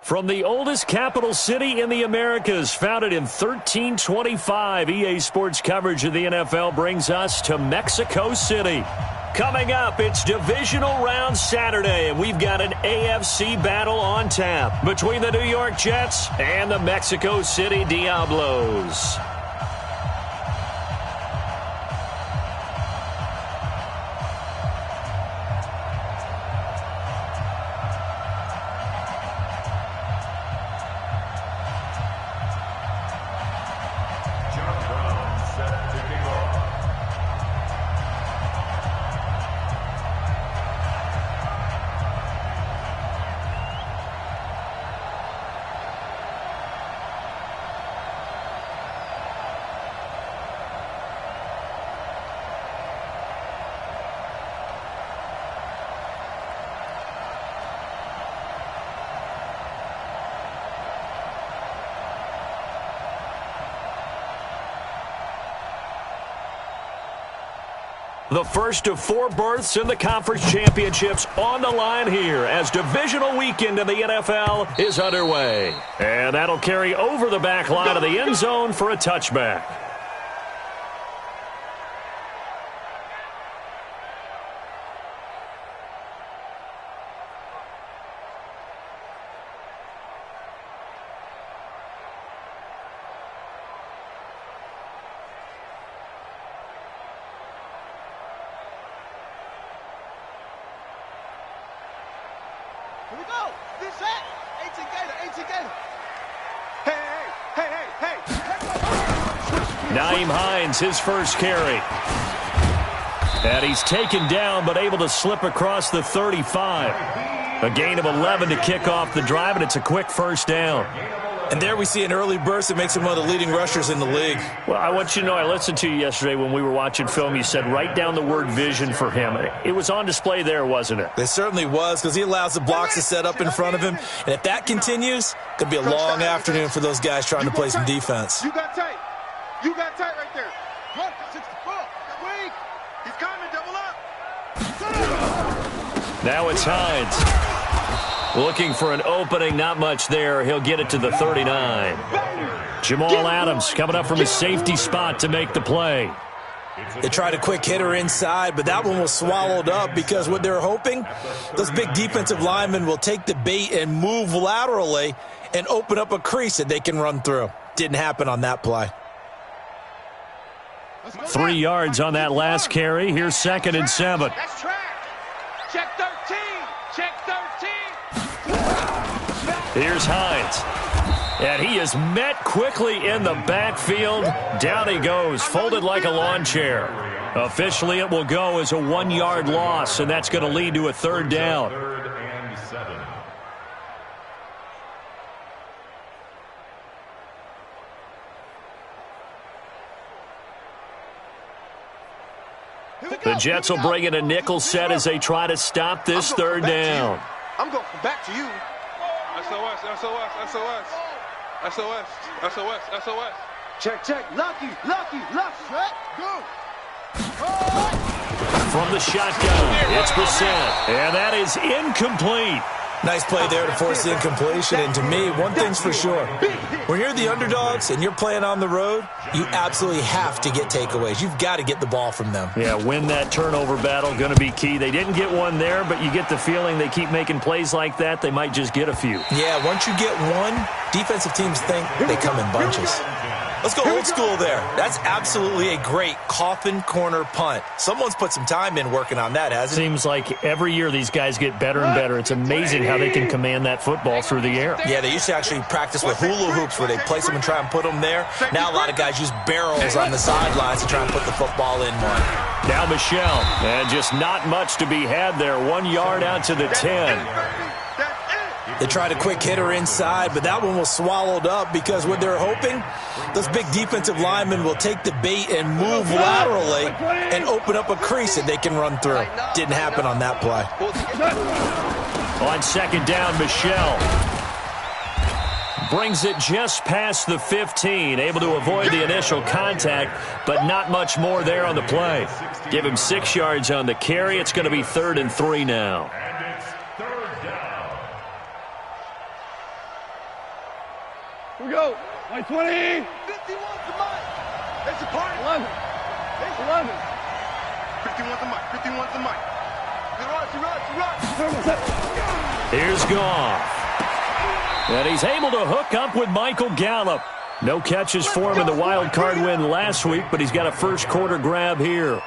From the oldest capital city in the Americas, founded in 1325, EA Sports coverage of the NFL brings us to Mexico City. Coming up, it's Divisional Round Saturday, and we've got an AFC battle on tap between the New York Jets and the Mexico City Diablos. The first of 4 berths in the conference championships on the line here as divisional weekend in the NFL is underway. And that'll carry over the back line of the end zone for a touchback. Here we go. This set. 18 Gator. Hey. Nyheim Hines, his first carry. And he's taken down but able to slip across the 35. A gain of 11 to kick off the drive, and it's a quick first down. And there we see an early burst that makes him one of the leading rushers in the league. Well, I want you to know, I listened to you yesterday when we were watching film. You said write down the word vision for him. It was on display there, wasn't it? It certainly was, because he allows the blocks to set up in front of him. And if that continues, it could be a long afternoon for those guys trying to play some defense. You got tight right there. 164. Weak. He's coming. Double up. Now it's Hines. Looking for an opening, not much there. He'll get it to the 39. Jamal Adams coming up from his safety spot to make the play. They tried a quick hitter inside, but that one was swallowed up because what they're hoping, those big defensive linemen will take the bait and move laterally and open up a crease that they can run through. Didn't happen on that play. 3 yards on that last carry. Here's 2nd and 7. That's track. Check 13. Check 13. Here's Hines. And he is met quickly in the backfield. Down he goes, folded like a lawn chair. Officially, it will go as a 1-yard loss, and that's going to lead to a 3rd down. The Jets will bring in a nickel set as they try to stop this 3rd down. I'm going back to you. SOS. Check. Lucky. Check. Go. From the shotgun, it's Brissett. And that is incomplete. Nice play there to force the incompletion. And to me, one thing's for sure. When you're the underdogs and you're playing on the road, you absolutely have to get takeaways. You've got to get the ball from them. Yeah, win that turnover battle, going to be key. They didn't get one there, but you get the feeling they keep making plays like that, they might just get a few. Yeah, once you get one, defensive teams think they come in bunches. Let's go old school there. That's absolutely a great coffin corner punt. Someone's put some time in working on that, hasn't it? Seems like every year these guys get better and better. It's amazing how they can command that football through the air. Yeah, they used to actually practice with hula hoops where they place them and try and put them there. Now a lot of guys use barrels on the sidelines to try and put the football in one. Now Michelle, and just not much to be had there. 1 yard out to the 10. They tried a quick hitter inside, but that one was swallowed up because what they're hoping, those big defensive linemen will take the bait and move laterally and open up a crease that they can run through. Didn't happen on that play. On 2nd down, Michelle brings it just past the 15, able to avoid the initial contact, but not much more there on the play. Give him 6 yards on the carry. It's going to be 3rd and 3 now. Here we go. 20. 51's the mic. It's a party. 11. It's 11. 51's the mic. 51's the mic. Here's Goff. And he's able to hook up with Michael Gallup. No catches for him in the wild card win last week, but he's got a first quarter grab here.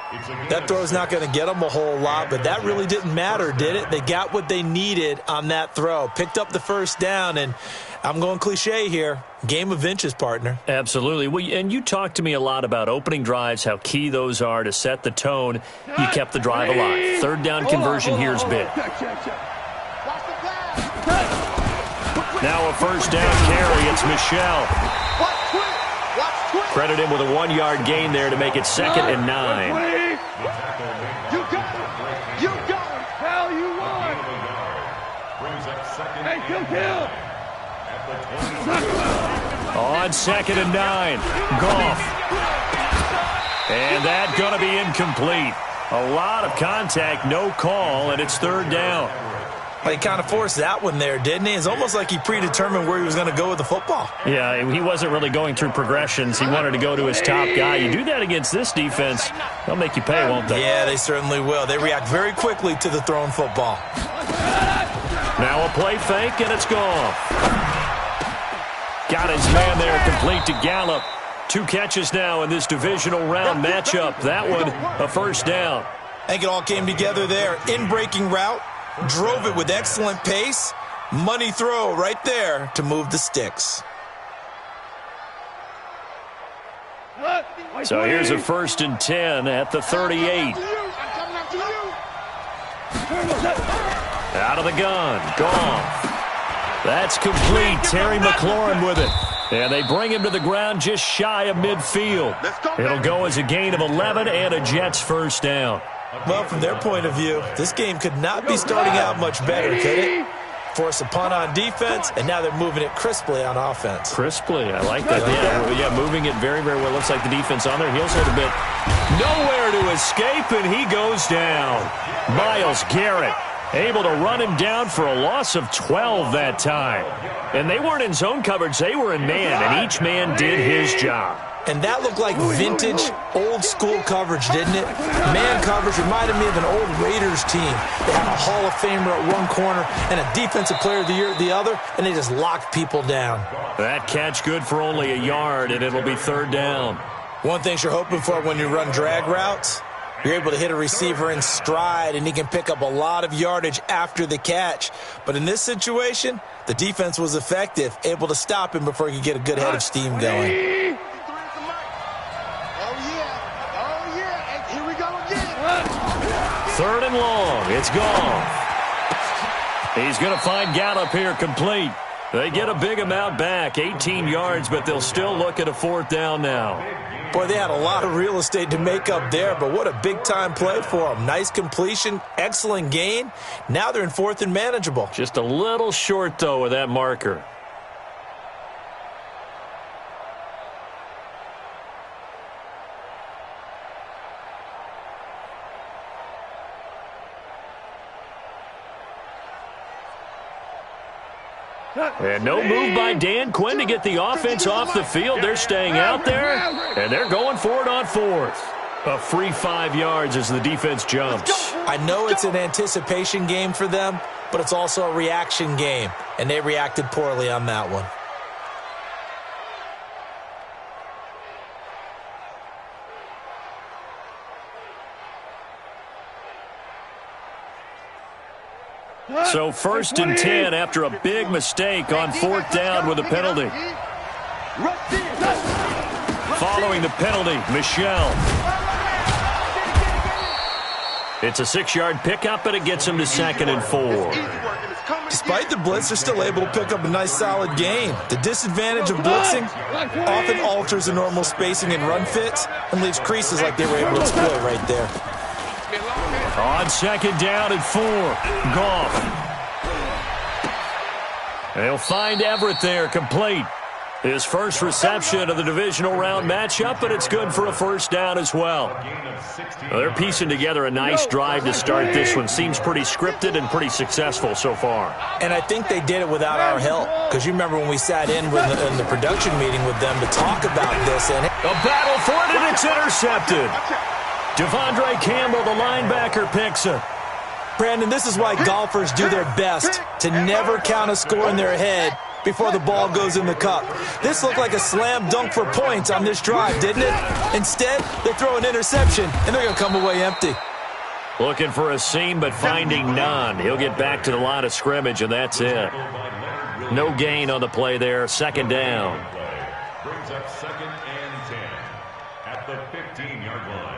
That throw's not going to get them a whole lot, but that really didn't matter, did it? They got what they needed on that throw. Picked up the first down, and I'm going cliche here. Game of inches, partner. Absolutely. Well, and you talked to me a lot about opening drives, how key those are to set the tone. You kept the drive alive. Third down conversion here's big. Now a first down carry. It's Michelle. Credit him with a 1-yard gain there to make it 2nd and 9. You got it. You got it. Pal, you won. Hey, kill. On 2nd and 9. Goff. And that going to be incomplete. A lot of contact, no call, and it's 3rd down. He kind of forced that one there, didn't he? It's almost like he predetermined where he was going to go with the football. Yeah, he wasn't really going through progressions. He wanted to go to his top guy. You do that against this defense, they'll make you pay, won't they? Yeah, they certainly will. They react very quickly to the thrown football. Now a play fake, and it's gone. Got his man there, complete to Gallup. 2 catches now in this divisional round matchup. That one, a first down. I think it all came together there. In-breaking route. Drove it with excellent pace. Money throw right there to move the sticks. So here's a 1st and 10 at the 38. Out of the gun. Goff. That's complete. Terry McLaurin with it. And they bring him to the ground just shy of midfield. It'll go as a gain of 11 and a Jets first down. Well, from their point of view, this game could not be starting out much better, could it? Force a punt on defense, and now they're moving it crisply on offense. Crisply, I like that. Yeah, moving it very, very well. Looks like the defense on their heels a little bit. Nowhere to escape, and he goes down. Myles Garrett able to run him down for a loss of 12 that time. And they weren't in zone coverage. They were in man, and each man did his job. And that looked like vintage, old-school coverage, didn't it? Man coverage reminded me of an old Raiders team. They had a Hall of Famer at one corner and a Defensive Player of the Year at the other, and they just locked people down. That catch good for only a yard, and it'll be 3rd down. One thing you're hoping for when you run drag routes, you're able to hit a receiver in stride, and he can pick up a lot of yardage after the catch. But in this situation, the defense was effective, able to stop him before he could get a good head of steam going. 3rd and long. It's gone. He's going to find Gallup here complete. They get a big amount back, 18 yards, but they'll still look at a 4th down now. Boy, they had a lot of real estate to make up there, but what a big-time play for them. Nice completion, excellent gain. Now they're in 4th and manageable. Just a little short, though, with that marker. And no move by Dan Quinn to get the offense off the field. They're staying out there, and they're going for it on 4th. A free 5 yards as the defense jumps. I know it's an anticipation game for them, but it's also a reaction game, and they reacted poorly on that one. So 1st and 10 after a big mistake on 4th down with a penalty. Following the penalty, Michelle. It's a 6-yard pickup, and it gets him to 2nd and 4. Despite the blitz, they're still able to pick up a nice, solid gain. The disadvantage of blitzing often alters the normal spacing and run fits and leaves creases like they were able to exploit right there. On 2nd down and 4, Goff. They'll find Everett there, complete. His first reception of the divisional round matchup, but it's good for a first down as well. They're piecing together a nice drive to start this one. Seems pretty scripted and pretty successful so far. And I think they did it without our help, because you remember when we sat in the production meeting with them to talk about this. And a battle for it, and it's intercepted. Devondre Campbell, the linebacker, picks it. Brandon, this is why golfers do their best to never count a score in their head before the ball goes in the cup. This looked like a slam dunk for points on this drive, didn't it? Instead, they throw an interception, and they're going to come away empty. Looking for a seam, but finding none. He'll get back to the line of scrimmage, and that's it. No gain on the play there. Second down. Brings up 2nd and 10 at the 15-yard line.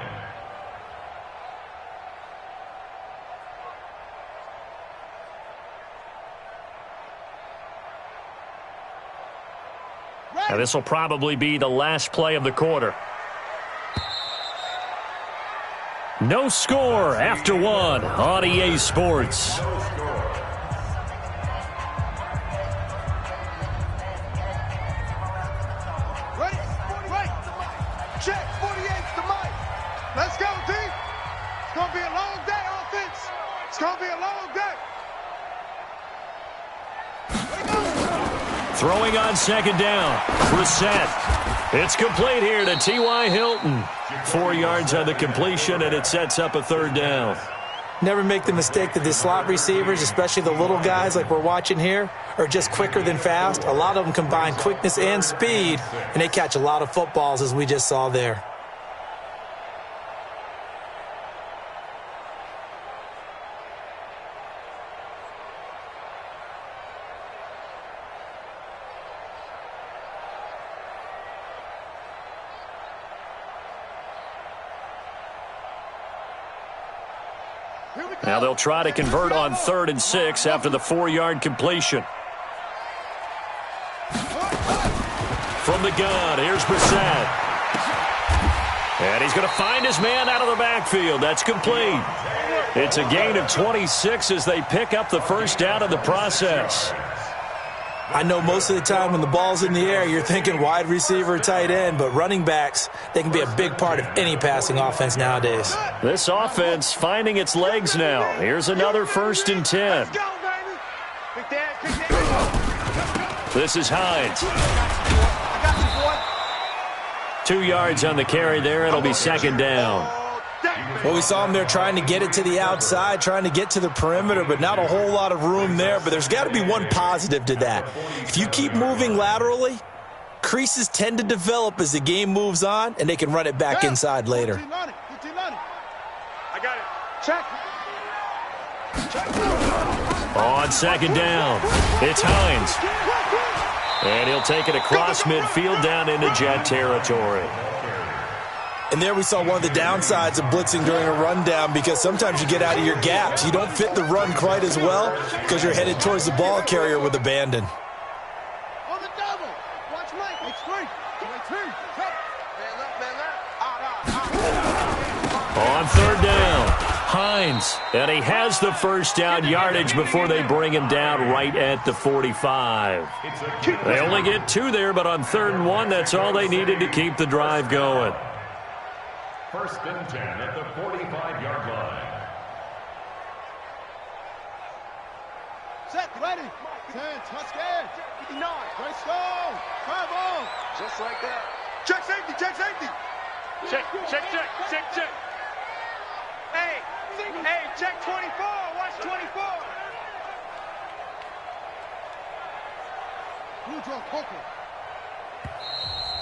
Now, this will probably be the last play of the quarter. No score after one on EA Sports. Ready? Check, 48's the mic. Let's go, D. It's going to be a long day, offense. It's going to be a long day. Throwing on second down. Brissett. It's complete here to T.Y. Hilton. 4 yards on the completion, and it sets up a third down. Never make the mistake that the slot receivers, especially the little guys like we're watching here, are just quicker than fast. A lot of them combine quickness and speed, and they catch a lot of footballs, as we just saw there. Now they'll try to convert on 3rd and 6 after the 4-yard completion. From the gun, here's Brissett. And he's going to find his man out of the backfield. That's complete. It's a gain of 26 as they pick up the first down in the process. I know most of the time when the ball's in the air, you're thinking wide receiver, tight end, but running backs, they can be a big part of any passing offense nowadays. This offense finding its legs now. Here's another 1st and 10. This is Hines. 2 yards on the carry there. It'll be 2nd down. Well, we saw him there trying to get it to the outside, trying to get to the perimeter, but not a whole lot of room there. But there's got to be one positive to that. If you keep moving laterally, creases tend to develop as the game moves on, and they can run it back inside later. I got it. Check. On 2nd down, it's Hines. And he'll take it across midfield down into jet territory. And there we saw one of the downsides of blitzing during a rundown, because sometimes you get out of your gaps. You don't fit the run quite as well because you're headed towards the ball carrier with abandon. On the double. Watch Mike. It's 3. On 3rd down, Hines. And he has the first down yardage before they bring him down right at the 45. They only get 2 there, but on 3rd and 1, that's all they needed to keep the drive going. 1st and 10 at the 45-yard line. Set, ready. 10, touchdown. 59. Let's go. Come on. Just like that. Check safety, check safety. Check. Hey, check 24. Watch 24.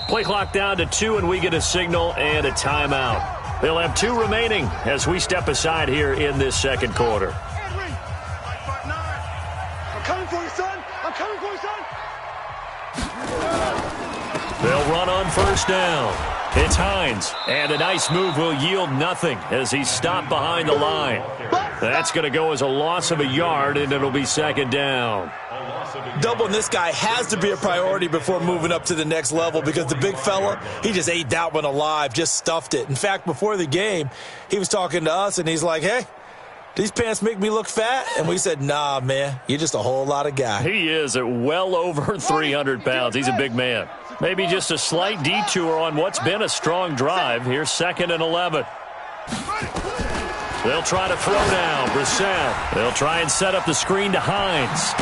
Play clock down to 2, and we get a signal and a timeout. They'll have 2 remaining as we step aside here in this second quarter. I'm coming for you, son. I'm coming for you, son. They'll run on 1st down. It's Hines, and a nice move will yield nothing as he's stopped behind the line. That's going to go as a loss of a yard, and it'll be 2nd down. Doubling this guy has to be a priority before moving up to the next level, because the big fella, he just ate that one alive, just stuffed it. In fact, before the game, he was talking to us, and he's like, hey, these pants make me look fat? And we said, nah, man, you're just a whole lot of guy. He is at well over 300 pounds. He's a big man. Maybe just a slight detour on what's been a strong drive. Here's 2nd and 11. They'll try to throw down. Brissett. They'll try and set up the screen to Hines.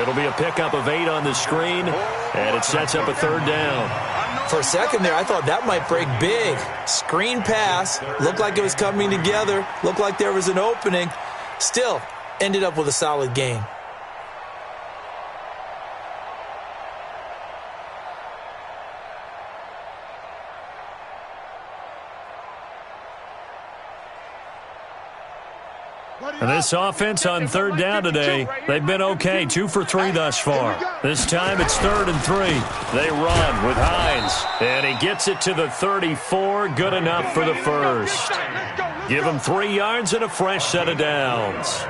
It'll be a pickup of 8 on the screen, and it sets up a 3rd down. For a second there, I thought that might break big. Screen pass. Looked like it was coming together. Looked like there was an opening. Still, ended up with a solid gain. And this offense on 3rd down today, they've been okay. 2 for 3 thus far. This time it's 3rd and 3. They run with Hines. And he gets it to the 34. Good enough for the first. Give him 3 yards and a fresh set of downs.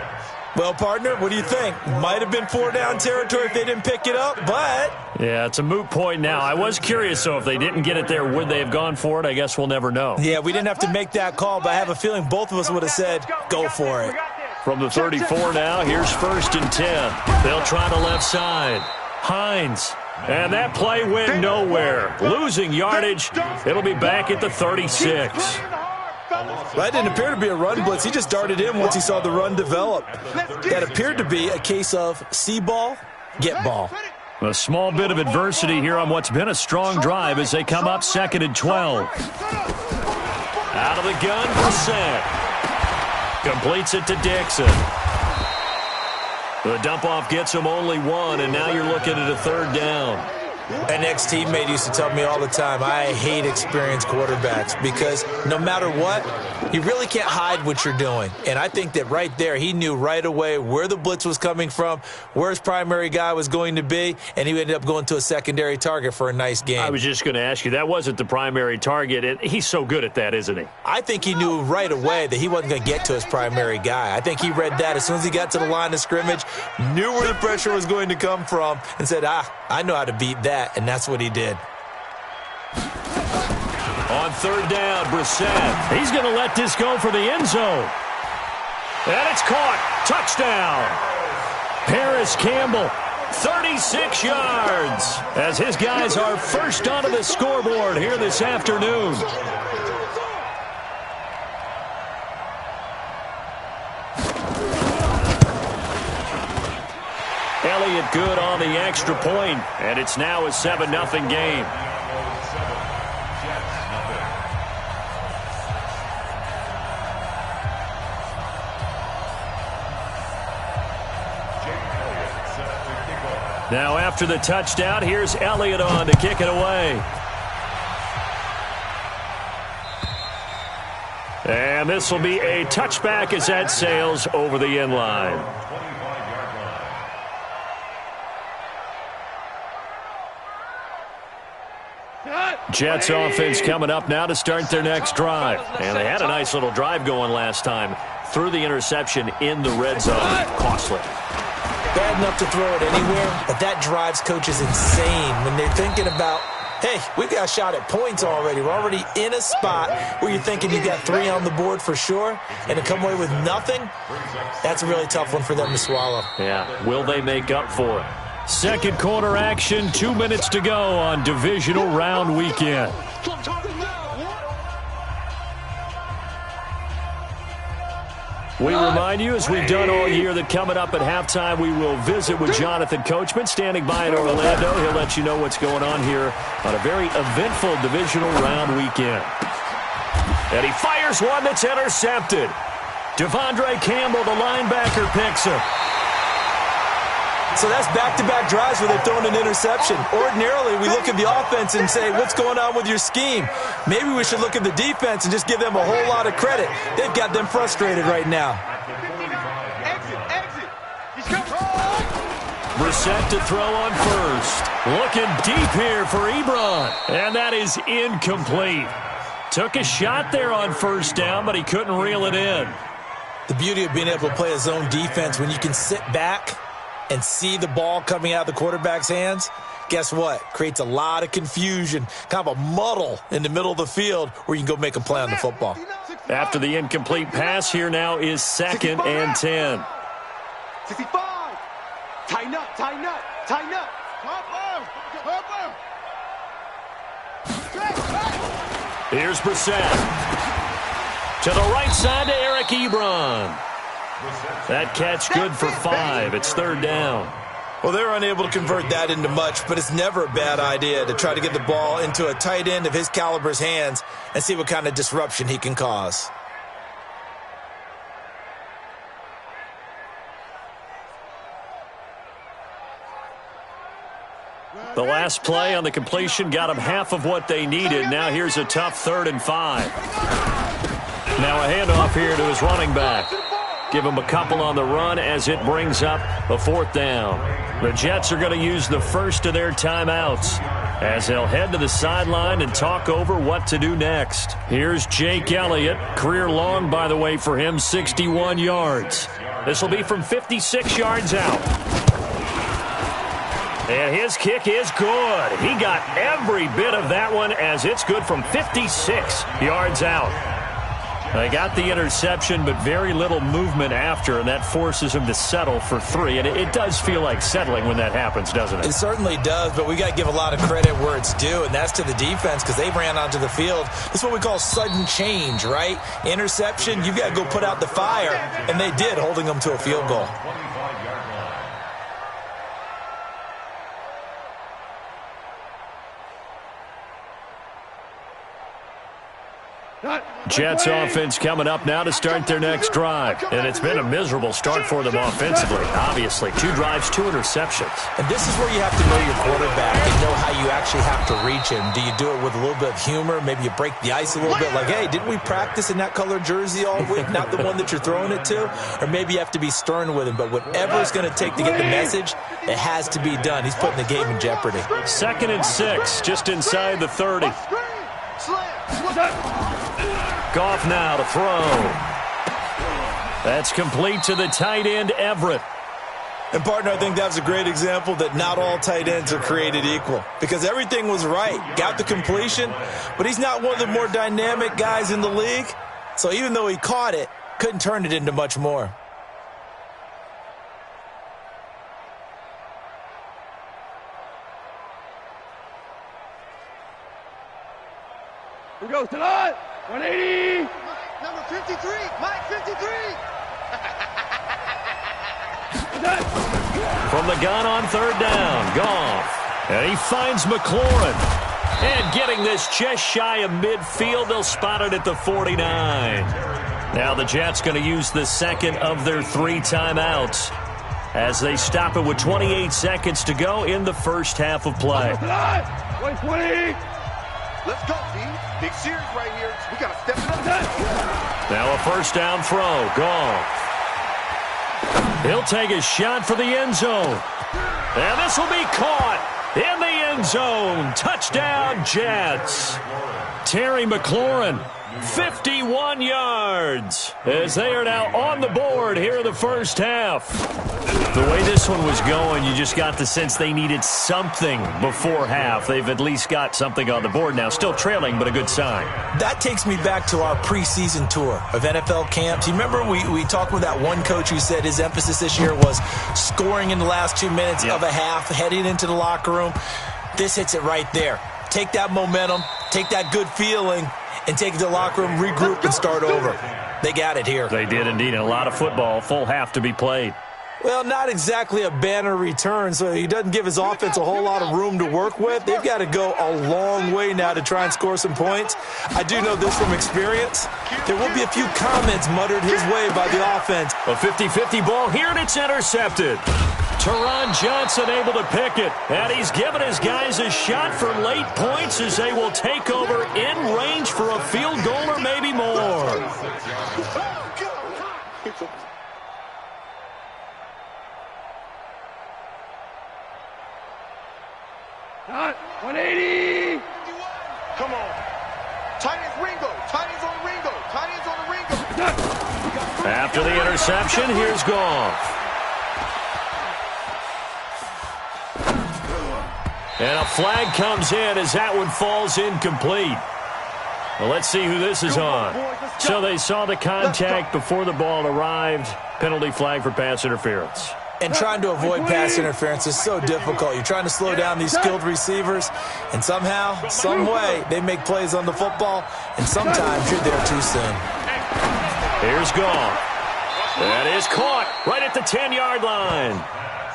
Well, partner, what do you think? Might have been 4-down territory if they didn't pick it up, but... Yeah, it's a moot point now. I was curious, though, if they didn't get it there, would they have gone for it? I guess we'll never know. Yeah, we didn't have to make that call, but I have a feeling both of us would have said, go for it. From the 34 now, here's 1st and 10. They'll try to left side. Hines. And that play went nowhere. Losing yardage. It'll be back at the 36. That didn't appear to be a run blitz. He just darted in once he saw the run develop. That appeared to be a case of see ball, get ball. A small bit of adversity here on what's been a strong drive as they come up 2nd and 12. Out of the gun, Brissett. Completes it to Dixon. The dump-off gets him only 1, and now you're looking at a 3rd down. An ex-teammate used to tell me all the time, I hate experienced quarterbacks because no matter what, you really can't hide what you're doing. And I think that right there, he knew right away where the blitz was coming from, where his primary guy was going to be, and he ended up going to a secondary target for a nice game. I was just going to ask you, that wasn't the primary target. And he's so good at that, isn't he? I think he knew right away that he wasn't going to get to his primary guy. I think he read that as soon as he got to the line of scrimmage, knew where the pressure was going to come from, and said, I know how to beat that. And that's what he did. On 3rd down, Brissett. He's going to let this go for the end zone. And it's caught. Touchdown. Paris Campbell, 36 yards, as his guys are first onto the scoreboard here this afternoon. Elliott good on the extra point, and it's now a 7-0 game. Now after the touchdown, here's Elliott on to kick it away. And this will be a touchback as that sails over the end line. Jets offense coming up now to start their next drive. And they had a nice little drive going last time. Threw the interception in the red zone. Costly. Bad enough to throw it anywhere, but that drives coaches insane when they're thinking about, hey, we've got a shot at points already. We're already in a spot where you're thinking you got 3 on the board for sure, and to come away with nothing, that's a really tough one for them to swallow. Yeah, will they make up for it? Second quarter action, 2 minutes to go on Divisional Round Weekend. We remind you, as we've done all year, that coming up at halftime, we will visit with Jonathan Coachman, standing by in Orlando. He'll let you know what's going on here on a very eventful Divisional Round Weekend. And he fires one that's intercepted. Devondre Campbell, the linebacker, picks him. So that's back-to-back drives where they've thrown an interception. Ordinarily, we look at the offense and say, what's going on with your scheme? Maybe we should look at the defense and just give them a whole lot of credit. They've got them frustrated right now. Brissett to throw on first. Looking deep here for Ebron. And that is incomplete. Took a shot there on first down, but he couldn't reel it in. The beauty of being able to play a zone defense when you can sit back and see the ball coming out of the quarterback's hands, guess what? Creates a lot of confusion, kind of a muddle in the middle of the field where you can go make a play on the football. After the incomplete pass, here now is 2nd and 10. 65. Tighten up, tighten up, tighten up. Here's Brissett. To the right side to Eric Ebron. That catch good for 5. It's 3rd down. Well, they're unable to convert that into much, but it's never a bad idea to try to get the ball into a tight end of his caliber's hands and see what kind of disruption he can cause. The last play on the completion got them half of what they needed. Now here's a tough 3rd and 5. Now a handoff here to his running back. Give him a couple on the run as it brings up a 4th down. The Jets are going to use the first of their timeouts as they'll head to the sideline and talk over what to do next. Here's Jake Elliott. Career long, by the way, for him, 61 yards. This will be from 56 yards out. And his kick is good. He got every bit of that one as it's good from 56 yards out. They got the interception, but very little movement after, and that forces him to settle for 3. And it does feel like settling when that happens, doesn't it? It certainly does, but we got to give a lot of credit where it's due, and that's to the defense because they ran onto the field. This is what we call sudden change, right? Interception, you've got to go put out the fire, and they did, holding them to a field goal. Jets offense coming up now to start their next drive. And it's been a miserable start for them offensively. Obviously, 2 drives, 2 interceptions. And this is where you have to know your quarterback and know how you actually have to reach him. Do you do it with a little bit of humor? Maybe you break the ice a little bit like, hey, didn't we practice in that color jersey all week? Not the one that you're throwing it to? Or maybe you have to be stern with him. But whatever it's going to take to get the message, it has to be done. He's putting the game in jeopardy. 2nd and 6, just inside the 30. Goff now to throw. That's complete to the tight end, Everett. And, partner, I think that's a great example that not all tight ends are created equal because everything was right. Got the completion, but he's not one of the more dynamic guys in the league. So even though he caught it, couldn't turn it into much more. Here goes tonight. 180. Number 53. Mike 53. From the gun on 3rd down, Goff. And he finds McLaurin. And getting this just shy of midfield, they'll spot it at the 49. Now the Jets going to use the 2nd of their 3 timeouts as they stop it with 28 seconds to go in the first half of play. 120. Let's go, D. Big series right here. We got to step it up. Now a 1st down throw. Goff. He'll take a shot for the end zone. And this will be caught in the end zone. Touchdown, Jets. Terry McLaurin, 51 yards, as they are now on the board here in the first half. The way this one was going, you just got the sense they needed something before half. They've at least got something on the board now. Still trailing, but a good sign. That takes me back to our preseason tour of NFL camps. You remember we talked with that one coach who said his emphasis this year was scoring in the last 2 minutes of a half, heading into the locker room. This hits it right there. Take that momentum, take that good feeling, and take it to the locker room, regroup, and start over. They got it here. They did indeed. And a lot of football, full half to be played. Well, not exactly a banner return, so he doesn't give his offense a whole lot of room to work with. They've got to go a long way now to try and score some points. I do know this from experience. There will be a few comments muttered his way by the offense. A 50-50 ball here, and it's intercepted. Teron Johnson able to pick it, and he's given his guys a shot for late points as they will take over in range for a field goal or maybe more. 180. Come on. Tight ends Ringo. Tight ends on Ringo. Tight ends on the Ringo. After the interception, here's Goff. And a flag comes in as that one falls incomplete. Well, let's see who this is on. So they saw the contact before the ball arrived. Penalty flag for pass interference. And trying to avoid pass interference is so difficult. You're trying to slow down these skilled receivers, and somehow, some way, they make plays on the football, and sometimes you're there too soon. Here's Goff. That is caught right at the 10-yard line.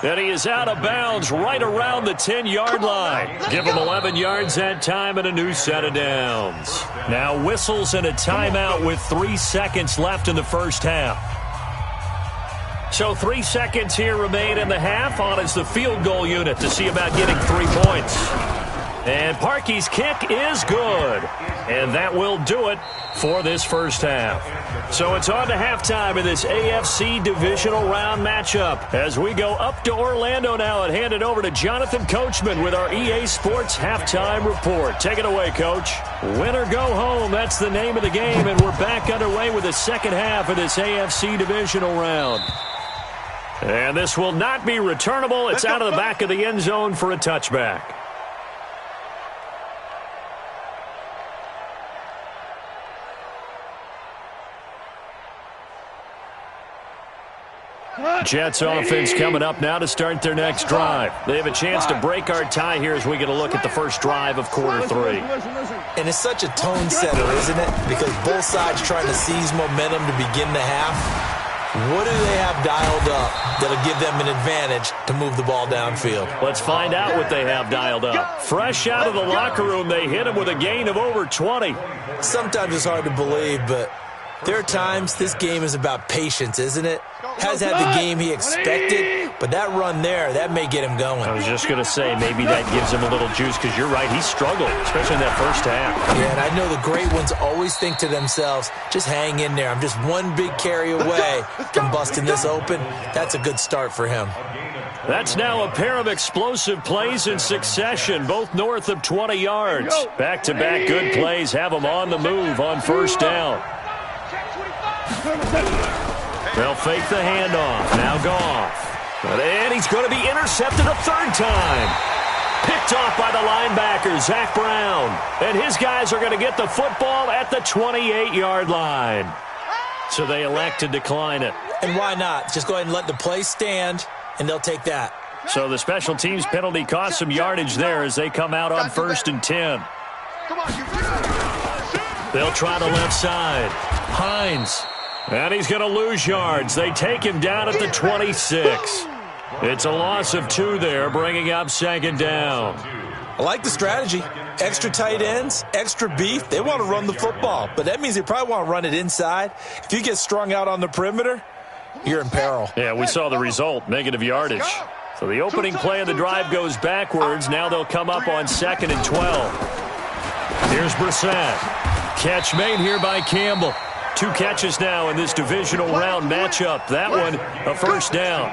And he is out of bounds right around the 10-yard line. Give him 11 yards that time and a new set of downs. Now whistles and a timeout with 3 seconds left in the first half. So 3 seconds here remain in the half. On is the field goal unit to see about getting 3 points. And Parkey's kick is good. And that will do it for this first half. So it's on to halftime in this AFC Divisional Round matchup. As we go up to Orlando now and hand it over to Jonathan Coachman with our EA Sports Halftime Report. Take it away, Coach. Win or go home, that's the name of the game. And we're back underway with the second half of this AFC Divisional Round. And this will not be returnable. It's out of the back of the end zone for a touchback. Jets offense coming up now to start their next drive. They have a chance to break our tie here as we get a look at the first drive of quarter 3. And it's such a tone setter, isn't it? Because both sides trying to seize momentum to begin the half. What do they have dialed up that'll give them an advantage to move the ball downfield? Let's find out what they have dialed up. Fresh out of the locker room, they hit him with a gain of over 20. Sometimes it's hard to believe, but there are times this game is about patience, isn't it? Has had the game he expected, but that run there, that may get him going. I was just going to say, maybe that gives him a little juice, because you're right, he struggled, especially in that first half. Yeah, and I know the great ones always think to themselves, just hang in there. I'm just one big carry away from busting this open. That's a good start for him. That's now a pair of explosive plays in succession, both north of 20 yards. Back-to-back good plays have them on the move on first down. They'll fake the handoff. Now Goff. And he's going to be intercepted a third time. Picked off by the linebacker, Zach Brown. And his guys are going to get the football at the 28-yard line. So they elect to decline it. And why not? Just go ahead and let the play stand, and they'll take that. So the special teams penalty cost some yardage there as they come out on 1st and 10. They'll try the left side. Hines. And he's going to lose yards. They take him down at the 26. It's a loss of 2 there, bringing up 2nd down. I like the strategy. Extra tight ends, extra beef. They want to run the football, but that means they probably want to run it inside. If you get strung out on the perimeter, you're in peril. Yeah, we saw the result, negative yardage. So the opening play of the drive goes backwards. Now they'll come up on 2nd and 12. Here's Brissett. Catch made here by Campbell. 2 catches now in this divisional round matchup. That one, a first down.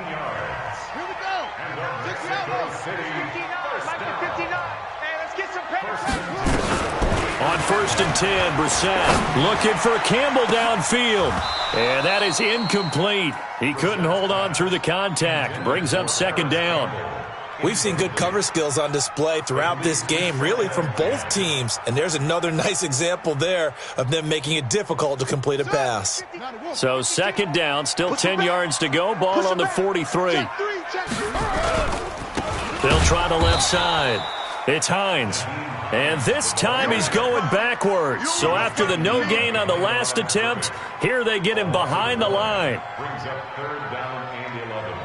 On 1st and 10, Brissett looking for Campbell downfield. And that is incomplete. He couldn't hold on through the contact. Brings up 2nd down. We've seen good cover skills on display throughout this game, really from both teams. And there's another nice example there of them making it difficult to complete a pass. So 2nd down, still 10 yards to go. Ball on the 43. They'll try the left side. It's Hines. And this time he's going backwards. So after the no gain on the last attempt, here they get him behind the line. Brings up 3rd down and 11.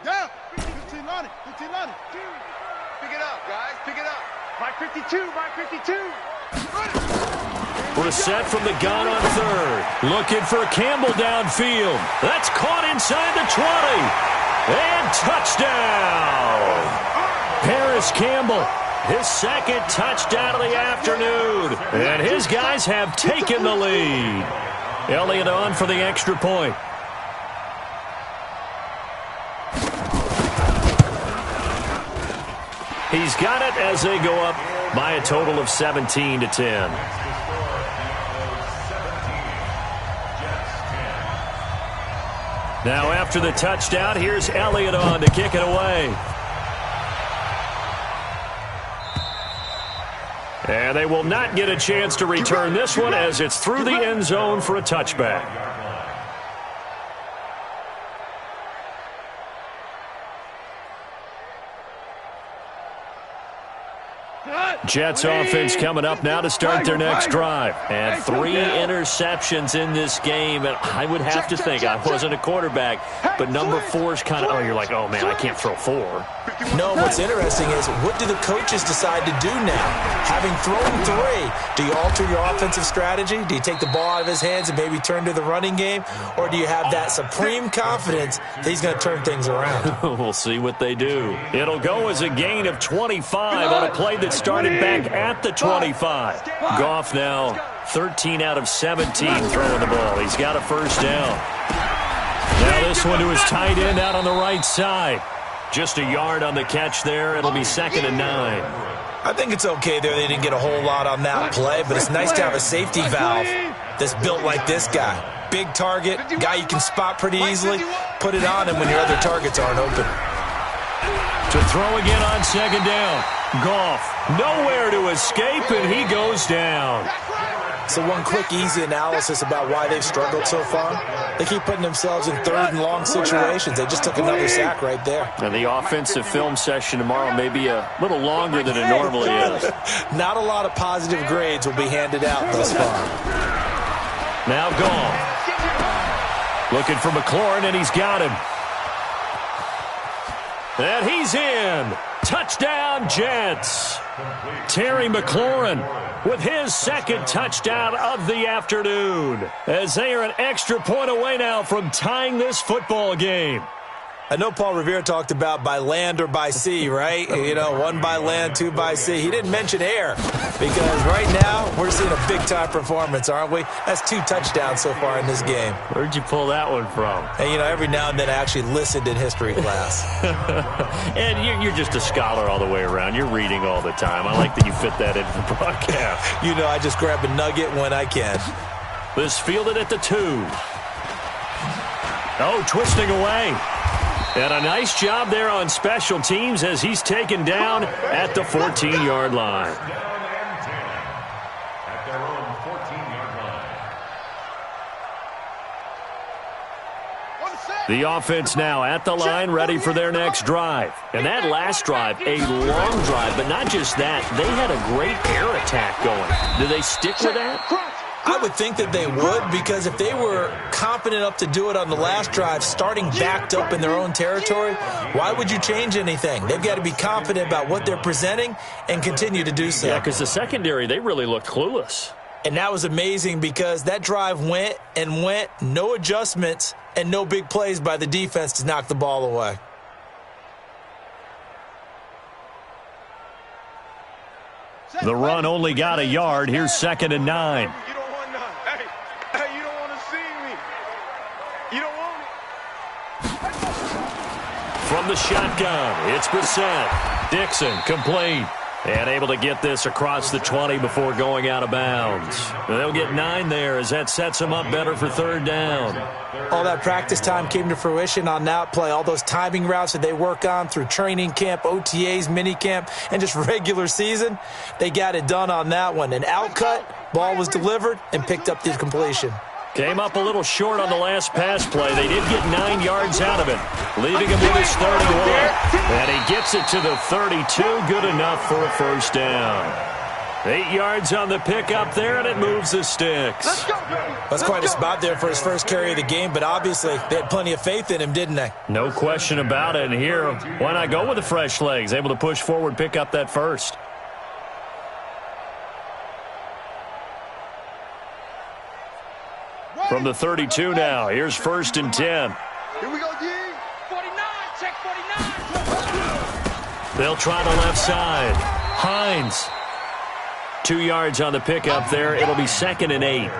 Yeah, 15 on it, 15 on it. Pick it up, guys, pick it up. Mark 52, Mark 52. Brissett from the gun on 3rd. Looking for Campbell downfield. That's caught inside the 20. And touchdown. Paris Campbell, his 2nd touchdown of the afternoon. And his guys have taken the lead. Elliott on for the extra point. He's got it as they go up by a total of 17-10. Now after the touchdown, here's Elliott on to kick it away. And they will not get a chance to return this one as it's through the end zone for a touchback. Jets offense coming up now to start their next drive. And 3 interceptions in this game. And I would have to think, I wasn't a quarterback, but number 4 is kind of, you're like, oh, man, I can't throw 4. No, what's interesting is what do the coaches decide to do now? Having thrown 3, do you alter your offensive strategy? Do you take the ball out of his hands and maybe turn to the running game? Or do you have that supreme confidence that he's going to turn things around? We'll see what they do. It'll go as a gain of 25 on a play that started back at the 25. Goff now 13 out of 17 throwing the ball. He's got a first down. Now this one to his tight end out on the right side. Just a yard on the catch there. It'll be 2nd and 9. I think it's okay there. They didn't get a whole lot on that play, but it's nice to have a safety valve that's built like this guy. Big target, guy you can spot pretty easily. Put it on him when your other targets aren't open. To throw again on 2nd down. Goff nowhere to escape, and he goes down. So one quick, easy analysis about why they've struggled so far. They keep putting themselves in 3rd and long situations. They just took another sack right there. And the offensive film session tomorrow may be a little longer than it normally is. Not a lot of positive grades will be handed out thus far. Now Goff. Looking for McLaurin, and he's got him. And he's in. Touchdown, Jets. Terry McLaurin with his 2nd touchdown of the afternoon, as they are an extra point away now from tying this football game. I know Paul Revere talked about by land or by sea, right? You know, 1 by land, 2 by sea. He didn't mention air because right now we're seeing a big-time performance, aren't we? That's 2 touchdowns so far in this game. Where'd you pull that one from? And, you know, every now and then I actually listened in history class. And you're just a scholar all the way around. You're reading all the time. I like that you fit that into the broadcast. You know, I just grab a nugget when I can. This fielded at the 2. Oh, twisting away. And a nice job there on special teams as he's taken down at the 14-yard line. At their own 14-yard line. The offense now at the line, ready for their next drive. And that last drive, a long drive, but not just that. They had a great air attack going. Do they stick with that? I would think that they would, because if they were confident enough to do it on the last drive, starting backed up in their own territory, why would you change anything? They've got to be confident about what they're presenting and continue to do so. Yeah, because the secondary, they really looked clueless. And that was amazing because that drive went and went, no adjustments, and no big plays by the defense to knock the ball away. The run only got a yard. Here's 2nd and 9. Hey, you don't want to see me. You don't want it. From the shotgun, it's Brissett. Dixon, complete. And able to get this across the 20 before going out of bounds. They'll get 9 there as that sets them up better for 3rd down. All that practice time came to fruition on that play. All those timing routes that they work on through training camp, OTAs, minicamp, and just regular season, they got it done on that one. An outcut, ball was delivered, and picked up the completion. Came up a little short on the last pass play. They did get 9 yards out of it, leaving him with his 31. And he gets it to the 32. Good enough for a first down. 8 yards on the pickup there, and it moves the sticks. That's quite a spot there for his first carry of the game, but obviously they had plenty of faith in him, didn't they? No question about it. And here, why not go with the fresh legs? Able to push forward, pick up that first. From the 32 now, here's 1st and 10. Here we go, D. 49, check 49. They'll try the left side. Hines. 2 yards on the pickup there. It'll be 2nd and 8.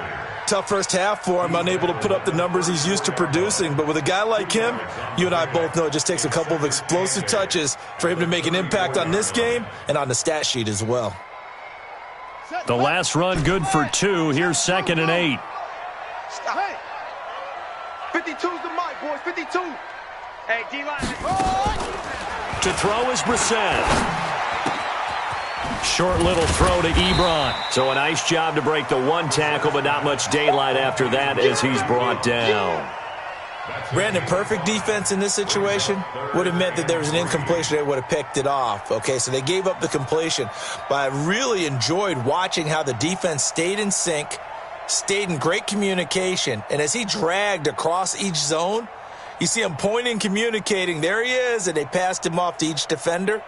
Tough first half for him, unable to put up the numbers he's used to producing. But with a guy like him, you and I both know it just takes a couple of explosive touches for him to make an impact on this game and on the stat sheet as well. The last run good for 2. Here's 2nd and 8. 52's the mic, boys. 52. Hey, D-line. To throw is Brissett. Short little throw to Ebron. So a nice job to break the one tackle, but not much daylight after that as he's brought down. Brandon, perfect defense in this situation would have meant that there was an incompletion. They would have picked it off. Okay, so they gave up the completion. But I really enjoyed watching how the defense stayed in sync, stayed in great communication. And as he dragged across each zone, you see him pointing, communicating. There he is, and they passed him off to each defender.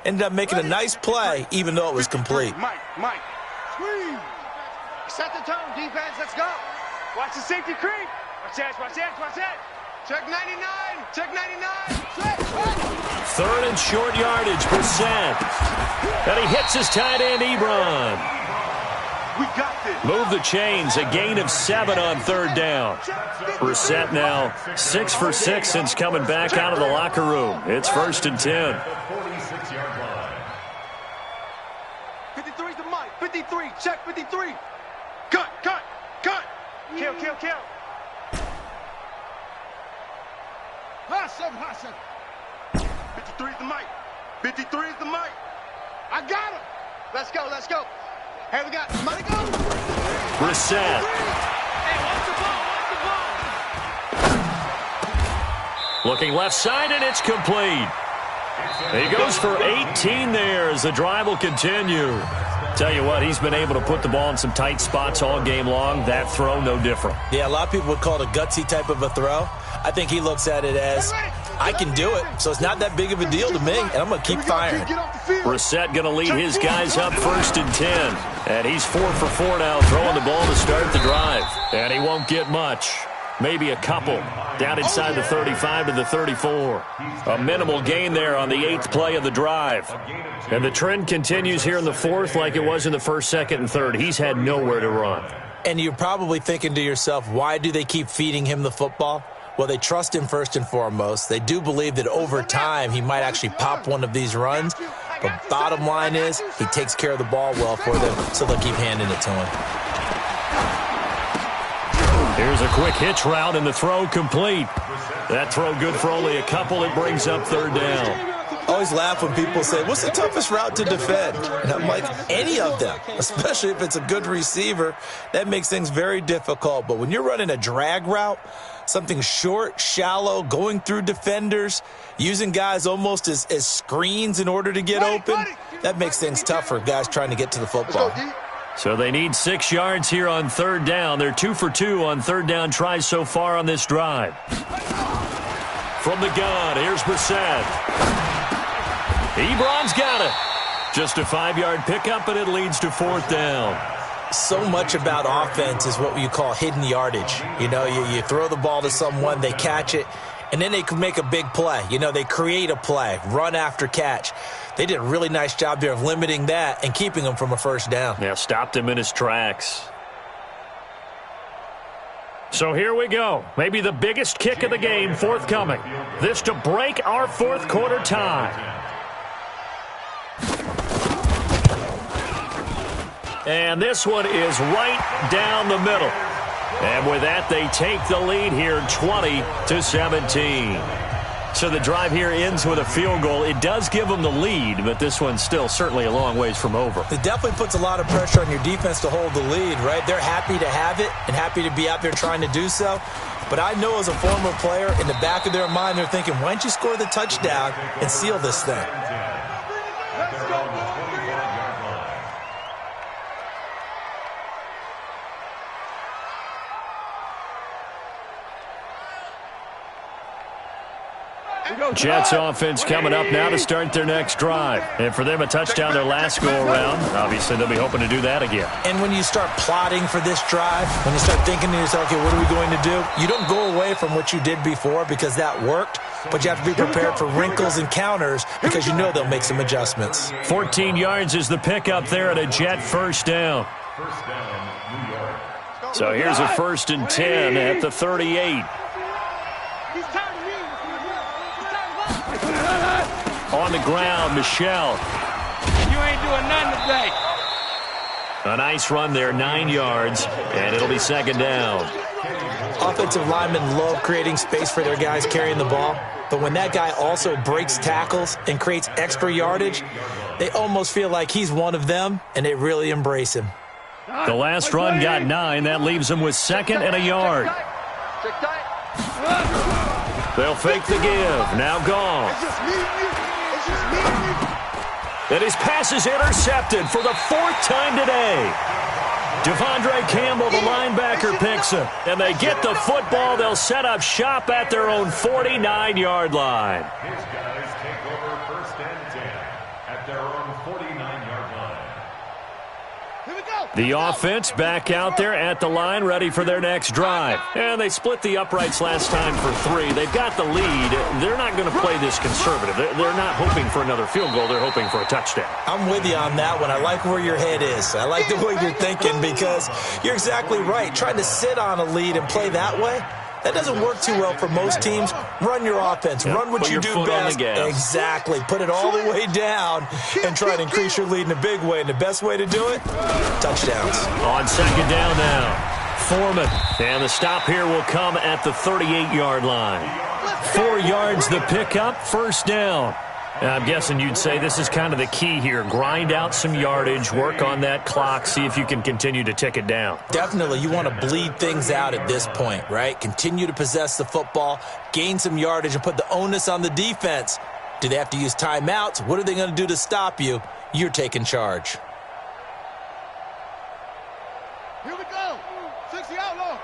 Ended up making a nice play, even though it was complete. Mike. Squeeze. Set the tone, defense. Let's go. Watch the safety creep. Watch that. Check 99. Check 99. Check. Third and short yardage, Brissett. And he hits his tight end, Ebron. We got this. Move the chains, a gain of 7 on third down. Brissett now 6 for 6 since coming back out of the locker room. It's 1st and 10. 46-yard line. 53's the mic. 53. Check 53. Cut. Kill. Hassan. 53's the mic. 53's the mic. I got him. Let's go. Hey, we got money go. Brissett. Hey, watch the ball. Looking left side, and it's complete. He goes for 18 there as the drive will continue. Tell you what, he's been able to put the ball in some tight spots all game long. That throw, no different. Yeah, a lot of people would call it a gutsy type of a throw. I think he looks at it as, I can do it, so it's not that big of a deal to me, and I'm going to keep firing. Brissett going to lead his guys up 1st and 10. And he's 4 for 4 now, throwing the ball to start the drive. And he won't get much. Maybe a couple. Down inside the 35 to the 34. A minimal gain there on the 8th play of the drive. And the trend continues here in the 4th like it was in the 1st, 2nd, and 3rd. He's had nowhere to run. And you're probably thinking to yourself, why do they keep feeding him the football? Well, they trust him first and foremost. They do believe that over time he might actually pop one of these runs. But bottom line is he takes care of the ball well for them, so they'll keep handing it to him. Here's a quick hitch route, and the throw complete. That throw good for only a couple. It brings up 3rd down. I always laugh when people say, what's the toughest route to defend? And I'm like, any of them, especially if it's a good receiver. That makes things very difficult. But when you're running a drag route, something short, shallow, going through defenders, using guys almost as screens in order to get open, that makes things tough for guys trying to get to the football. So they need 6 yards here on 3rd down. They're 2 for 2 on 3rd down tries so far on this drive. From the gun, here's Brissett. Ebron's got it. Just a 5-yard pickup, and it leads to 4th down. So much about offense is what you call hidden yardage. You know, you throw the ball to someone, they catch it, and then they can make a big play. You know, they create a play, run after catch. They did a really nice job there of limiting that and keeping him from a 1st down. Yeah, stopped him in his tracks. So here we go. Maybe the biggest kick of the game forthcoming. This to break our 4th quarter tie. And this one is right down the middle. And with that, they take the lead here 20-17. So the drive here ends with a field goal. It does give them the lead, but this one's still certainly a long ways from over. It definitely puts a lot of pressure on your defense to hold the lead, right? They're happy to have it and happy to be out there trying to do so. But I know as a former player, in the back of their mind, they're thinking, why don't you score the touchdown and seal this thing? Let's go. Jets offense coming up now to start their next drive. And for them, a touchdown their last go-around. Obviously, they'll be hoping to do that again. And when you start plotting for this drive, when you start thinking to yourself, okay, what are we going to do? You don't go away from what you did before because that worked, but you have to be prepared for wrinkles and counters because you know they'll make some adjustments. 14 yards is the pickup there at a Jet 1st down. New York. So here's a 1st and 10 at the 38. On the ground, Michelle. You ain't doing nothing today. A nice run there, 9 yards, and it'll be 2nd down. Offensive linemen love creating space for their guys carrying the ball, but when that guy also breaks tackles and creates extra yardage, they almost feel like he's one of them, and they really embrace him. The last run got 9. That leaves them with 2nd and a yard. They'll fake the give. Now gone. And his pass is intercepted for the 4th time today. Devondre Campbell, the linebacker, picks it. And they get the football. They'll set up shop at their own 49-yard line. His guys take over 1st and 10 at their own 49-yard line. The offense back out there at the line, ready for their next drive. And they split the uprights last time for 3. They've got the lead. They're not going to play this conservative. They're not hoping for another field goal. They're hoping for a touchdown. I'm with you on that one. I like where your head is. I like the way you're thinking because you're exactly right. Trying to sit on a lead and play that way, that doesn't work too well for most teams. Run your offense. Run what you do best. Exactly. Put it all the way down and try to increase your lead in a big way. And the best way to do it, touchdowns. On 2nd down now, Foreman. And the stop here will come at the 38-yard line. 4 yards the pickup, 1st down. I'm guessing you'd say this is kind of the key here. Grind out some yardage, work on that clock, see if you can continue to tick it down. Definitely. You want to bleed things out at this point, right? Continue to possess the football, gain some yardage, and put the onus on the defense. Do they have to use timeouts? What are they going to do to stop you? You're taking charge. Here we go. 60 outlaw.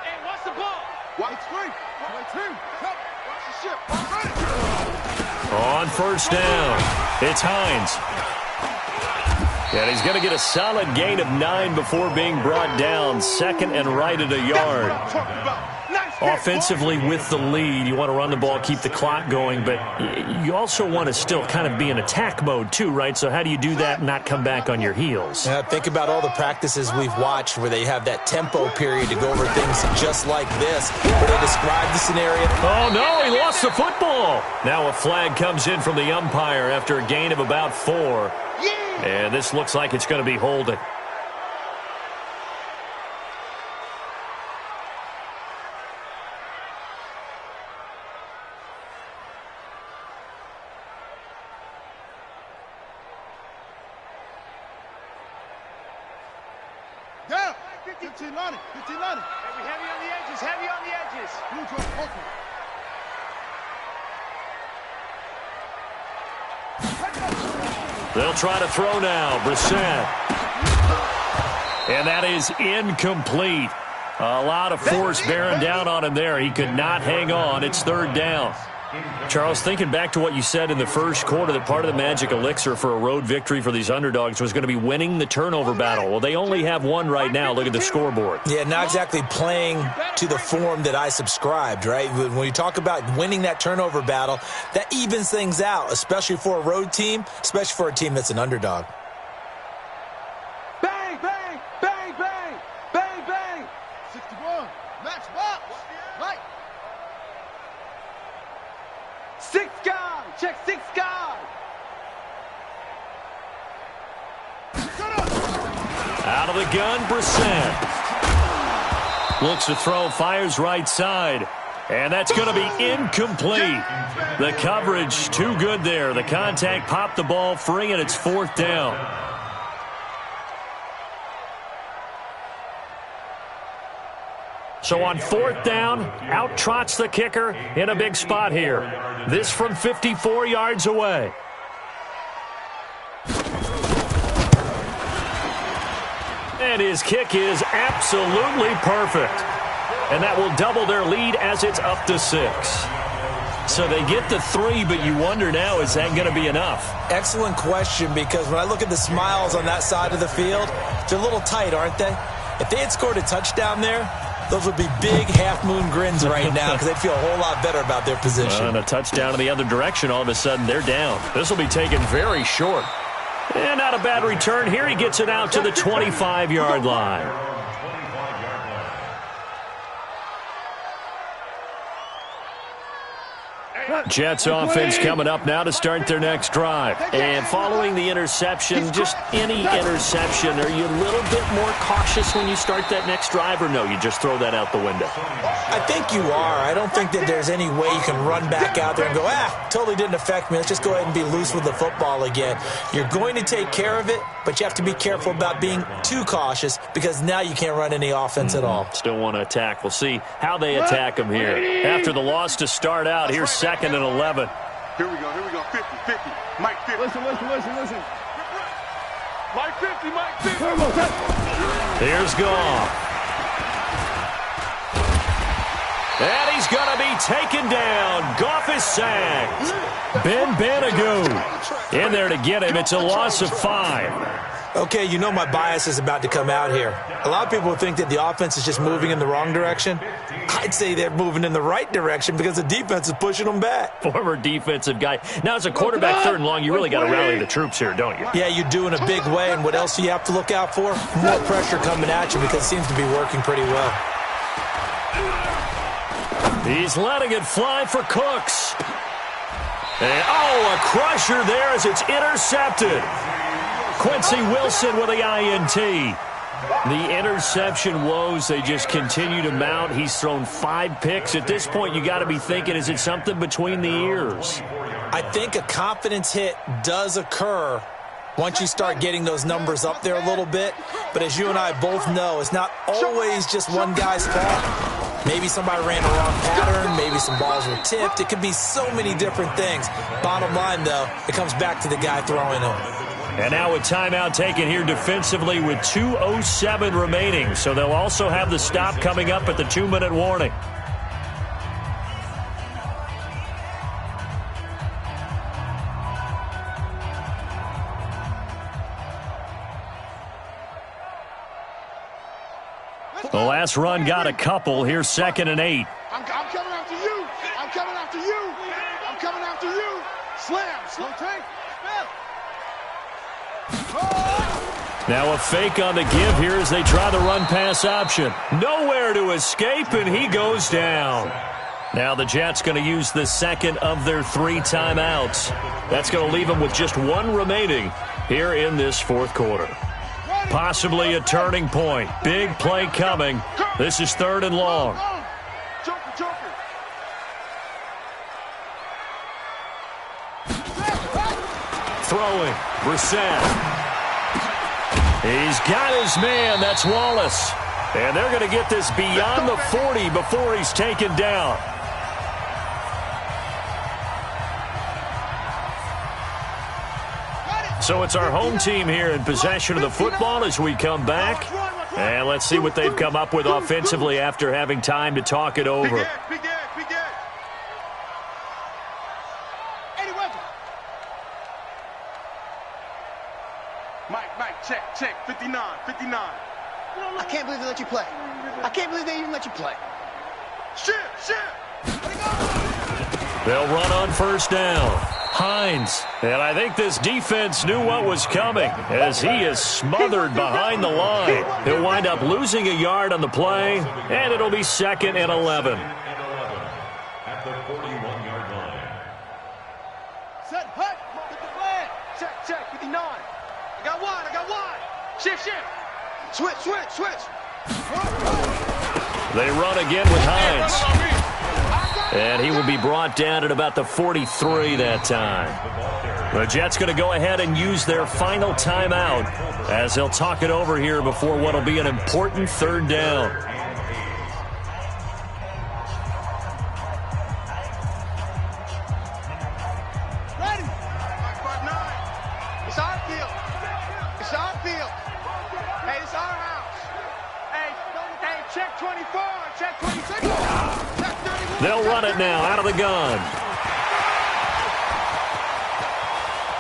Hey, watch the ball. Watch 3. Watch 2. Watch the ship. Watch ready. On 1st down, it's Hines. And he's going to get a solid gain of 9 before being brought down. 2nd and right at a yard. Offensively with the lead, you want to run the ball, keep the clock going, but you also want to still kind of be in attack mode too, right? So how do you do that and not come back on your heels? Think about all the practices we've watched where they have that tempo period to go over things just like this, where they describe the scenario. Oh, no, he lost the football. Now a flag comes in from the umpire after a gain of about 4. And this looks like it's going to be holding. Down. 15 line. 15 line. Heavy on the edges. Heavy on the edges. Blue to open. They'll try to throw now. Brissett. And that is incomplete. A lot of force bearing down on him there. He could not hang on. It's 3rd down. Charles, thinking back to what you said in the first quarter, that part of the magic elixir for a road victory for these underdogs was going to be winning the turnover battle. Well, they only have 1 right now. Look at the scoreboard. Yeah, not exactly playing to the form that I subscribed, right? When you talk about winning that turnover battle, that evens things out, especially for a road team, especially for a team that's an underdog. Bang, bang, bang, bang, bang, bang. 61. Match box. Right. 6 guy. Check 6 guy. Out of the gun, Brissett. Looks to throw, fires right side. And that's going to be incomplete. The coverage too good there. The contact popped the ball free, and it's 4th down. So on 4th down, out trots the kicker in a big spot here. This from 54 yards away. And his kick is absolutely perfect. And that will double their lead as it's up to 6. So they get the 3, but you wonder now, is that going to be enough? Excellent question, because when I look at the smiles on that side of the field, they're a little tight, aren't they? If they had scored a touchdown there, those would be big half-moon grins right now because they'd feel a whole lot better about their position. And a touchdown in the other direction, all of a sudden they're down. This will be taken very short. And not a bad return here. He gets it out to the 25-yard line. Jets offense coming up now to start their next drive. And following the interception, just any interception, are you a little bit more cautious when you start that next drive, or no, you just throw that out the window? I think you are. I don't think that there's any way you can run back out there and go, totally didn't affect me. Let's just go ahead and be loose with the football again. You're going to take care of it, but you have to be careful about being too cautious because now you can't run any offense at all. Still want to attack. We'll see how they attack him here. After the loss to start out, here's 2nd and 11. Here we go, 50, 50. Mike 50. Listen. Mike 50, Mike 50. Here's Goff. And he's going to be taken down. Goff is sacked. Ben Banogu in there to get him. It's a loss of 5. Okay, you know my bias is about to come out here. A lot of people think that the offense is just moving in the wrong direction. I'd say they're moving in the right direction because the defense is pushing them back. Former defensive guy. Now, as a quarterback, 3rd and long, you really got to rally the troops here, don't you? Yeah, you do in a big way. And what else do you have to look out for? More pressure coming at you because it seems to be working pretty well. He's letting it fly for Cooks. And, a crusher there as it's intercepted. Quincy Wilson with the INT. The interception woes, they just continue to mount. He's thrown 5 picks. At this point, you got to be thinking, is it something between the ears? I think a confidence hit does occur once you start getting those numbers up there a little bit. But as you and I both know, it's not always just one guy's fault. Maybe somebody ran a wrong pattern. Maybe some balls were tipped. It could be so many different things. Bottom line, though, it comes back to the guy throwing them. And now a timeout taken here defensively with 2:07 remaining. So they'll also have the stop coming up at the 2-minute warning. The last run got a couple. Here's 2nd and 8. I'm coming after you. I'm coming after you. I'm coming after you. Slam. Slow tank. Now a fake on the give here as they try the run-pass option. Nowhere to escape, and he goes down. Now the Jets going to use the 2nd of their 3 timeouts. That's going to leave them with just 1 remaining here in this 4th quarter. Possibly a turning point. Big play coming. This is 3rd and long. Throwing. Brissett. He's got his man. That's Wallace. And they're going to get this beyond the 40 before he's taken down. So it's our home team here in possession of the football as we come back. And let's see what they've come up with offensively after having time to talk it over. Check, 59. I can't believe they let you play. I can't believe they even let you play. Shit. They'll run on 1st down. Hines. And I think this defense knew what was coming as he is smothered behind the line. He'll wind up losing a yard on the play, and it'll be 2nd and 11. At the 41-yard line. Set, hut, get the flag. Check, 59. I got one. Shift. Switch. They run again with Hines. And he will be brought down at about the 43 that time. The Jets going to go ahead and use their final timeout as they'll talk it over here before what will be an important 3rd down. Ready? It's our field. Hey, it's our house. Hey, check 24. Check 26. Check 31. They'll run it now out of the gun.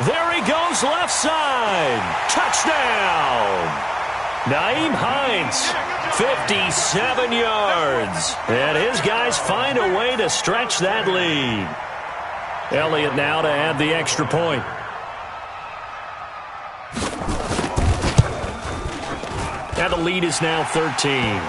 There he goes left side. Touchdown. Naeem Hines, 57 yards. And his guys find a way to stretch that lead. Elliott now to add the extra point. And the lead is now 13.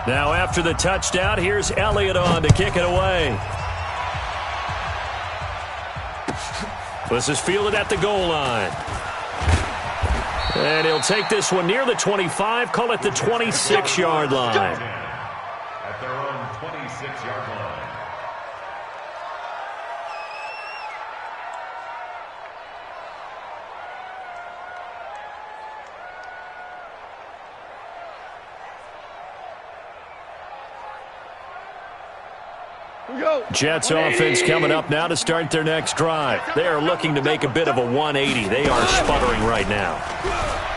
Now after the touchdown, here's Elliott on to kick it away. This is fielded at the goal line. And he'll take this one near the 25, call it the 26-yard line. At their own 26-yard line. Jets offense coming up now to start their next drive. They are looking to make a bit of a 180. They are sputtering right now.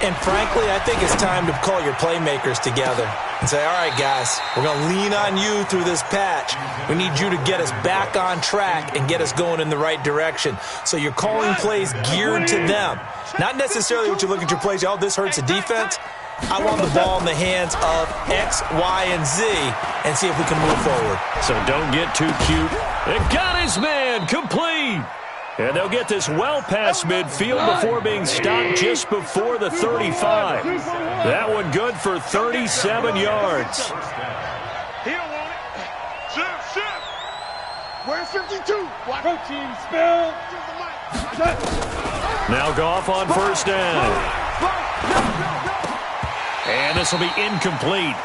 And frankly, I think it's time to call your playmakers together and say, all right, guys, we're going to lean on you through this patch. We need you to get us back on track and get us going in the right direction. So you're calling plays geared to them. Not necessarily what you look at your plays, oh, this hurts the defense. I want the ball in the hands of X, Y, and Z and see if we can move forward. So don't get too cute. It got his man complete. And they'll get this well past midfield before being stopped just before the 35. That one good for 37 yards. He don't want it. Shift. Where's 52? What? Protein spill. Now Goff on first down. And this will be incomplete.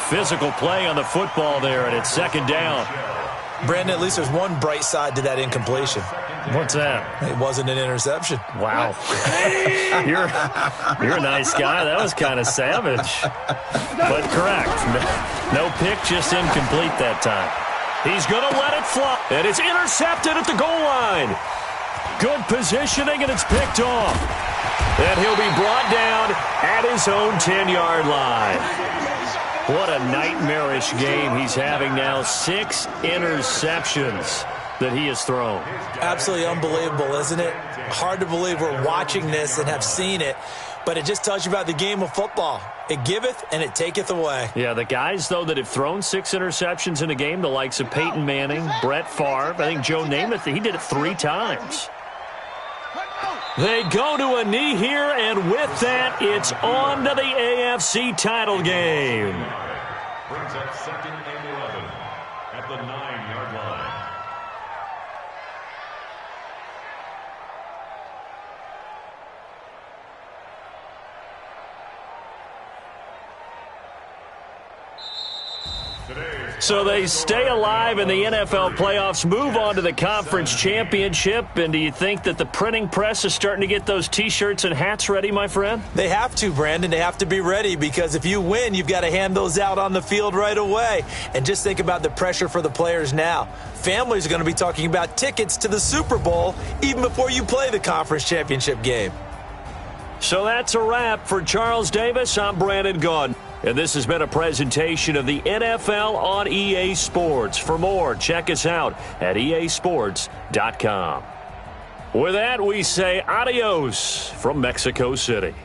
Physical play on the football there, and it's second down. Brandon, at least there's one bright side to that incompletion. What's that? It wasn't an interception. Wow. You're a nice guy. That was kind of savage. But correct. No pick, just incomplete that time. He's going to let it fly. And it's intercepted at the goal line. Good positioning, and it's picked off. And he'll be brought down at his own 10-yard line. What a nightmarish game he's having now. 6 interceptions that he has thrown. Absolutely unbelievable, isn't it? Hard to believe we're watching this and have seen it, but it just tells you about the game of football. It giveth and it taketh away. Yeah, the guys, though, that have thrown 6 interceptions in a game, the likes of Peyton Manning, Brett Favre, I think Joe Namath, he did it 3 times. They go to a knee here, and with that, it's on to the AFC title game. Brings up second and 11 at the 9-yard line. So they stay alive in the NFL playoffs, move on to the conference championship. And do you think that the printing press is starting to get those T-shirts and hats ready, my friend? They have to, Brandon. They have to be ready because if you win, you've got to hand those out on the field right away. And just think about the pressure for the players now. Families are going to be talking about tickets to the Super Bowl even before you play the conference championship game. So that's a wrap for Charles Davis. I'm Brandon Gaudin. And this has been a presentation of the NFL on EA Sports. For more, check us out at easports.com. With that, we say adios from Mexico City.